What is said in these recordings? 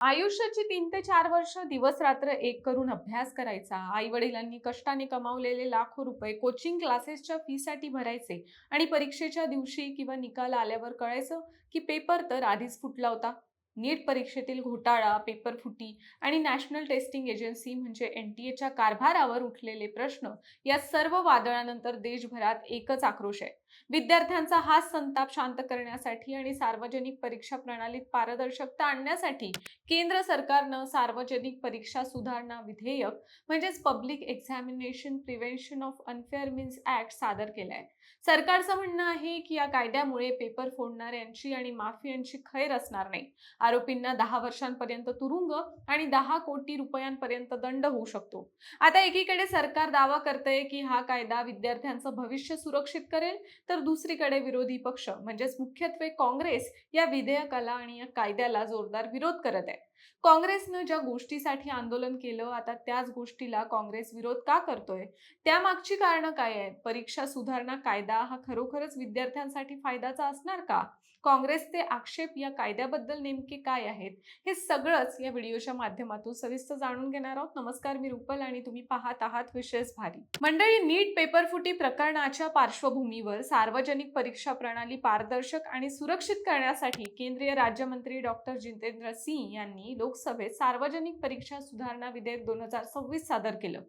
आयुष्याची 3 ते 4 वर्ष दिवस-रात्र एक करून अभ्यास करायचा, आई-वडिलांनी कष्टाने कमावलेले लाखो रुपये कोचिंग क्लासेसच्या फीसाठी भरायचे आणि परीक्षेच्या दिवशी किंवा निकाल आल्यावर कळायचं की पेपर तर आधीच फुटला होता. नीट परीक्षेतील घोटाळा, पेपर फुटी आणि नॅशनल टेस्टिंग एजन्सी म्हणजे NTA च्या कारभारावर उठलेले प्रश्न या सर्व वादळानंतर देशभरात एकच आक्रोश आहे. विद्यार्थ्यांचा हा संताप शांत करण्यासाठी आणि सार्वजनिक परीक्षा प्रणालीत पारदर्शकता आणण्यासाठी केंद्र सरकारनं सार्वजनिक परीक्षा सुधारणा विधेयक म्हणजेच public examination prevention of unfair means act सादर केलाय. सरकारचं म्हणणं आहे की या कायद्यामुळे पेपर फोडणाऱ्यांची आणि माफियांची खैर असणार नाही. आरोपींना 10 वर्षांपर्यंत तुरुंग आणि 10 कोटी रुपयांपर्यंत दंड होऊ शकतो. आता एकीकडे सरकार दावा करतंय की हा कायदा विद्यार्थ्यांचं भविष्य सुरक्षित करेल, तर दुसरीकडे विरोधी पक्ष म्हणजेच मुख्यत्वे काँग्रेस या विधेयकाला आणि या कायद्याला जोरदार विरोध करत आहे. काँग्रेसनं ज्या गोष्टीसाठी आंदोलन केलं, आता त्याच गोष्टीला काँग्रेस विरोध का करतोय? त्यामागची कारणं काय आहेत? परीक्षा सुधारणा कायदा हा खरोखरच विद्यार्थ्यांसाठी फायद्याचा असणार का? काँग्रेसचे आक्षेप या कायद्याबद्दल नेमके काय आहेत? हे सगळंच या व्हिडिओच्या माध्यमातून सविस्तर जाणून घेणार आहोत. नमस्कार, मी रुपल आणि तुम्ही पाहत आहात विशेष भारी. मंडळी, नीट पेपरफुटी प्रकरणाच्या पार्श्वभूमीवर सार्वजनिक परीक्षा प्रणाली पारदर्शक आणि सुरक्षित करण्यासाठी केंद्रीय राज्यमंत्री डॉक्टर जितेंद्र सिंह यांनी लोकसभेत सार्वजनिक परीक्षा सुधारणा विधेयक 2026 सादर केलं.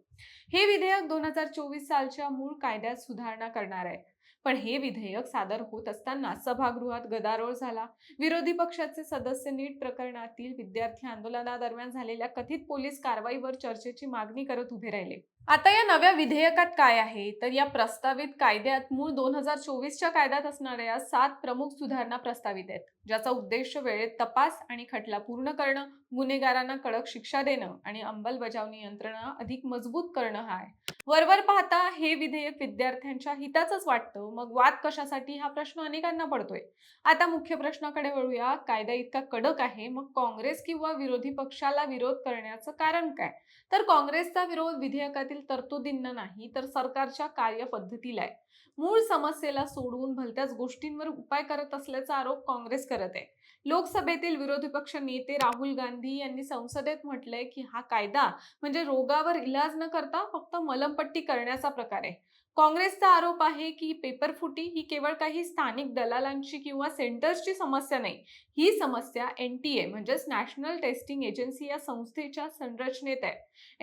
हे विधेयक 2024 सालच्या मूळ कायद्यात सुधारणा करणार आहे. पण हे विधेयक सादर होत असताना सभागृहात गदारोळ झाला. विरोधी पक्षाचे सदस्य नीट प्रकरणातील विद्यार्थी आंदोलनादरम्यान झालेल्या कथित पोलीस कारवाईवर चर्चेची मागणी करत उभे राहिले. आता या नव्या विधेयकात काय आहे? तर या प्रस्तावित कायद्यात मूळ 2024च्या कायद्यात असणाऱ्या 7 प्रमुख सुधारणा प्रस्तावित आहेत, ज्याचा उद्देश वेळेत तपास आणि खटला पूर्ण करणं, गुन्हेगारांना कडक शिक्षा देणं आणि अंमलबजावणी यंत्रणा अधिक मजबूत करणं हा आहे. वरवर पाहता हे विधेयक विद्यार्थ्यांच्या हिताचंच वाटतं, मग वाद कशासाठी हा प्रश्न अनेकांना पडतोय. आता मुख्य प्रश्नाकडे वळूया. कायदा इतका कडक आहे, मग काँग्रेस किंवा विरोधी पक्षाला विरोध करण्याचं कारण काय? तर काँग्रेसचा विरोध विधेयकातील तरतुदींना नाही, तर सरकारच्या कार्यपद्धतीला आहे. मूळ समस्येला सोडून भलत्याच गोष्टींवर उपाय करत असल्याचा आरोप काँग्रेस करत आहे. लोकसभेतील विरोधी पक्ष नेते राहुल गांधी यांनी संसदेत म्हटलंय की हा कायदा म्हणजे रोगावर इलाज न करता फक्त मलमपट्टी करण्याचा प्रकार आहे. काँग्रेसचा आरोप आहे की पेपरफुटी ही केवळ काही स्थानिक दलालांची किंवा सेंटर्सची समस्या नाही. ही समस्या NTA म्हणजेच नॅशनल टेस्टिंग एजन्सी या संस्थेच्या संरचनेत आहे.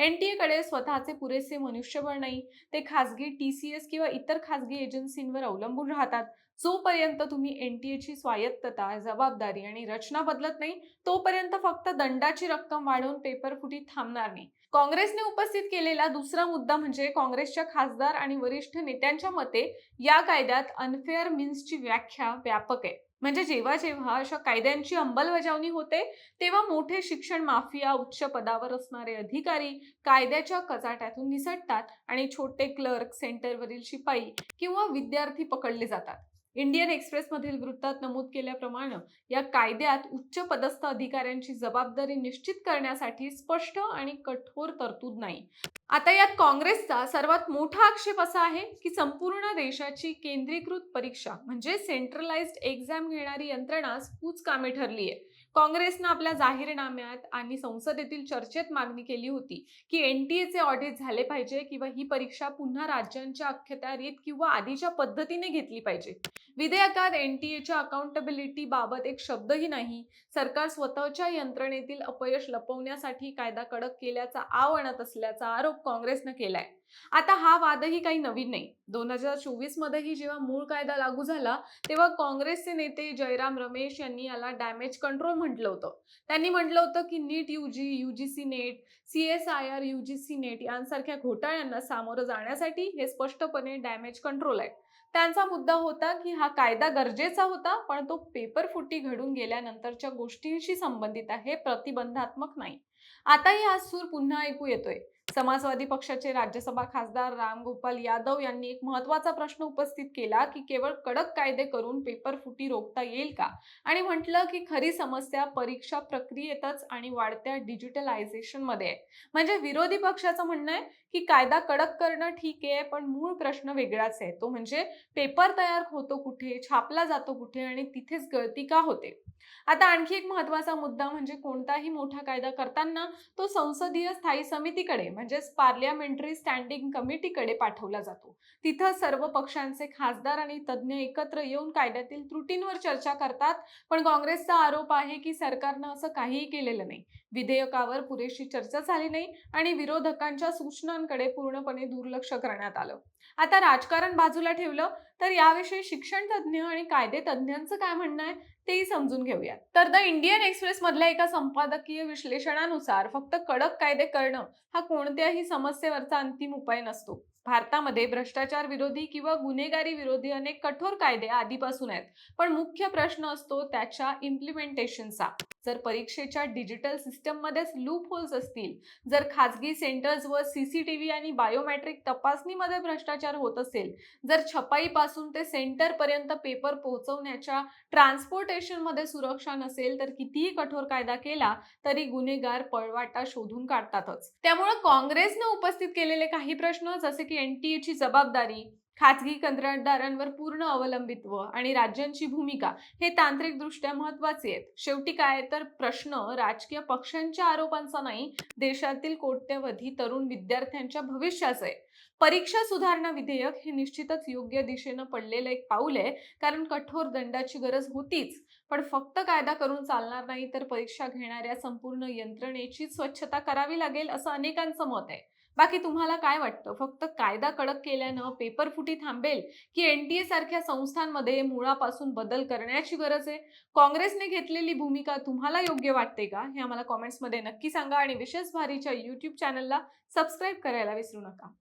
NTA कडे स्वतःचे पुरेसे मनुष्यबळ नाही. ते खासगी TCS किंवा इतर खासगी एजन्सींवर अवलंबून राहतात. जोपर्यंत तुम्ही NTA ची स्वायत्तता, जबाबदारी आणि रचना बदलत नाही, तोपर्यंत फक्त दंडाची रक्कम वाढवून पेपरफुटी थांबणार नाही. काँग्रेसने उपस्थित केलेला दुसरा मुद्दा म्हणजे काँग्रेसच्या खासदार आणि वरिष्ठ नेत्यांच्या मते या कायद्यात अनफेअर मीन्सची व्याख्या व्यापक आहे. म्हणजे जेव्हा जेव्हा अशा कायद्यांची अंमलबजावणी होते, तेव्हा मोठे शिक्षण माफिया, उच्च पदावर असणारे अधिकारी कायद्याच्या कचाट्यातून निसटतात आणि छोटे क्लर्क, सेंटरवरील शिपाई किंवा विद्यार्थी पकडले जातात. इंडियन एक्सप्रेस मधील वृत्तात नमूद केल्याप्रमाणे या कायद्यात उच्च पदस्थ अधिकाऱ्यांची जबाबदारी निश्चित करण्यासाठी स्पष्ट आणि कठोर तरतूद नाही. आता यात काँग्रेसचा सर्वात मोठा आक्षेप असा आहे की संपूर्ण देशाची केंद्रीकृत परीक्षा म्हणजे सेंट्रलाइज्ड एक्झाम घेणारी यंत्रणाच कुचकामी ठरली आहे. काँग्रेसनं आपल्या जाहीरनाम्यात आणि संसदेतील चर्चेत मागणी केली होती की NTA चे ऑडिट झाले पाहिजे किंवा ही परीक्षा पुन्हा राज्यांच्या अखत्यारीत किंवा आधीच्या पद्धतीने घेतली पाहिजे. विधेयकात NTA च्या अकाउंटेबिलिटी बाबत एक शब्दही नाही. सरकार स्वतःच्या यंत्रणेतील अपयश लपवण्यासाठी कायदा कडक केल्याचा आव आणत असल्याचा आरोप काँग्रेसनं केलाय. आता हा वादही काही नवीन नाही. 2024 मध्येही जेव्हा मूळ कायदा लागू झाला, तेव्हा काँग्रेसचे नेते जयराम रमेश यांनी याला डॅमेज कंट्रोल म्हटलं होतं. त्यांनी म्हटलं होतं की नीट UGC net, CSIR UGC net यांसारख्या घोटाळ्यांना सामोरं जाण्यासाठी हे स्पष्टपणे डॅमेज कंट्रोल आहे. त्यांचा मुद्दा होता की हा कायदा गरजेचा होता, पण तो पेपरफुटी घडून गेल्यानंतरच्या गोष्टींशी संबंधित आहे, प्रतिबंधात्मक नाही. आताही हा सूर पुन्हा ऐकू येतोय. समाजवादी पक्षाचे राज्यसभा खासदार रामगोपाल यादव यांनी एक महत्त्वाचा प्रश्न उपस्थित केला की केवळ कडक कायदे करून पेपरफुटी रोखता येईल का? आणि म्हटलं की खरी समस्या परीक्षा प्रक्रियेतच आणि वाढत्या डिजिटलायझेशन मध्ये आहे. म्हणजे विरोधी पक्षाचं म्हणणं आहे की कायदा कडक करणं ठीक आहे, पण मूळ प्रश्न वेगळाच आहे. तो म्हणजे पेपर तयार होतो कुठे, छापला जातो कुठे आणि तिथेच गळती का होते? आता आणखी एक महत्त्वाचा मुद्दा म्हणजे कोणताही मोठा कायदा करताना तो संसदीय स्थायी समितीकडे म्हणजेच पार्लियामेंटरी स्टँडिंग कमिटीकडे पाठवला जातो. तिथं सर्व पक्षांचे खासदार आणि तज्ज्ञ एकत्र येऊन कायद्यातील त्रुटींवर चर्चा करतात. पण काँग्रेसचा आरोप आहे की सरकारनं असं काहीही केलेलं नाही. विधेयकावर पुरेशी चर्चा झाली नाही आणि विरोधकांच्या सूचनांकडे पूर्णपणे दुर्लक्ष करण्यात आलं. आता राजकारण बाजूला ठेवलं तर याविषयी शिक्षण तज्ज्ञ आणि कायदे तज्ज्ञांचं काय म्हणणं आहे तेही समजून घेऊया. तर द इंडियन एक्सप्रेस मधल्या एका संपादकीय विश्लेषणानुसार फक्त कडक कायदे करणं हा कोणत्याही समस्येवरचा अंतिम उपाय नसतो. भारतामध्ये भ्रष्टाचार विरोधी किंवा गुन्हेगारी विरोधी अनेक कठोर कायदे आधीपासून आहेत. पण मुख्य प्रश्न असतो त्याच्या इम्प्लिमेंटेशनचा. जर परीक्षेच्या डिजिटल सिस्टम मध्येच लूप होल्स असतील, जर खासगी सेंटर्सवर सीसीटीव्ही आणि बायोमेट्रिक तपासणीमध्ये भ्रष्टाचार होत असेल, जर छपाईपासून ते सेंटर पर्यंत पेपर पोहोचवण्याच्या ट्रान्सपोर्टेशन मध्ये सुरक्षा नसेल, तर कितीही कठोर कायदा केला तरी गुन्हेगार पळवाटा शोधून काढतातच. त्यामुळे काँग्रेसने उपस्थित केलेले काही प्रश्न जसे की एनटीएची जबाबदारी, खासगी कंत्राटदारांवर पूर्ण अवलंबित्व आणि राज्यांची भूमिका हे तांत्रिकदृष्ट्या महत्त्वाचे आहेत. शेवटी काय तर प्रश्न राजकीय पक्षांच्या आरोपांचा नाही, देशातील कोट्यवधी तरुण विद्यार्थ्यांच्या भविष्याचा आहे. परीक्षा सुधारणा विधेयक हे निश्चितच योग्य दिशेनं पडलेलं एक पाऊल आहे, कारण कठोर दंडाची गरज होतीच. पण फक्त कायदा करून चालणार नाही, तर परीक्षा घेणाऱ्या संपूर्ण यंत्रणेची स्वच्छता करावी लागेल असं अनेकांचं मत आहे. बाकी तुम्हाला काय वाटतं? फक्त कायदा कडक केल्यानं पेपर फुटी थांबेल की एनटीए सारख्या संस्थांमध्ये मुळापासून बदल करण्याची गरज आहे? काँग्रेसने घेतलेली भूमिका तुम्हाला योग्य वाटते का? हे आम्हाला कमेंट्समध्ये नक्की सांगा आणि विशेष भारीच्या YouTube चॅनलला सबस्क्राईब करायला विसरू नका.